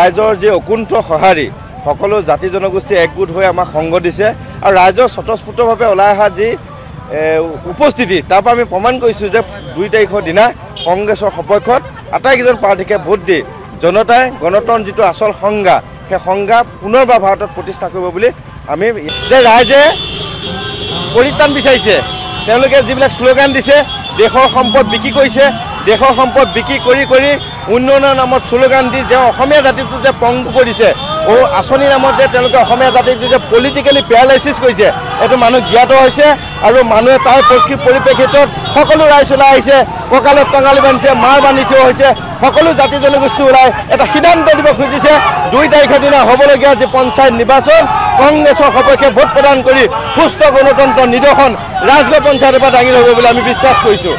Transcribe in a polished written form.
ৰাইজৰ যে অকুণ্ঠ সঁহাৰি সকলো জাতি জনগোষ্ঠী একগোট হৈ আমাক সংগ দিছে আৰু ৰাইজৰ স্বতঃস্ফূৰ্তভাৱে ওলাই অহা যি উপস্থিতি তাৰ পৰা আমি প্ৰমাণ কৰিছোঁ যে 2 তাৰিখৰ দিনা কংগ্ৰেছৰ সপক্ষত আটাইকেইজন প্ৰাৰ্থীকে ভোট দি জনতাই গণতন্ত্ৰ যিটো আচল সংজ্ঞা সেই সংজ্ঞা পুনৰবাৰ ভাৰতত প্ৰতিষ্ঠা কৰিব বুলি আমি যে ৰাইজে পৰিত্ৰাণ বিচাৰিছে তেওঁলোকে যিবিলাক শ্লোগান দিছে দেশৰ সম্পদ বিক্ৰী কৰিছে দেশৰ সম্পদ বিক্ৰী কৰি উন্নয়নৰ নামত শ্লোগান দি যে অসমীয়া জাতিটো যে পংগু কৰিছে আঁচনিৰ নামত যে তেওঁলোকে অসমীয়া জাতিটো যে পলিটিকেলি পেৰালাইচিছ কৰিছে এইটো মানুহ জ্ঞাত হৈছে আৰু মানুহে তাৰ পৰিপ্ৰেক্ষিতত সকলো ৰাইজ ওলাই আহিছে কঁকালত টঙালি বান্ধিছে মাৰ বান্ধি থিয় হৈছে সকলো জাতি জনগোষ্ঠী ওলাই এটা সিদ্ধান্ত দিব খুজিছে 2 তাৰিখৰ দিনা হ'বলগীয়া যি পঞ্চায়ত নিৰ্বাচন কংগ্ৰেছৰ সপক্ষে ভোট প্ৰদান কৰি সুস্থ গণতন্ত্ৰ নিদৰ্শন ৰাজগড় পঞ্চায়তৰ পৰা দাঙি ল'ব বুলি আমি বিশ্বাস কৰিছোঁ।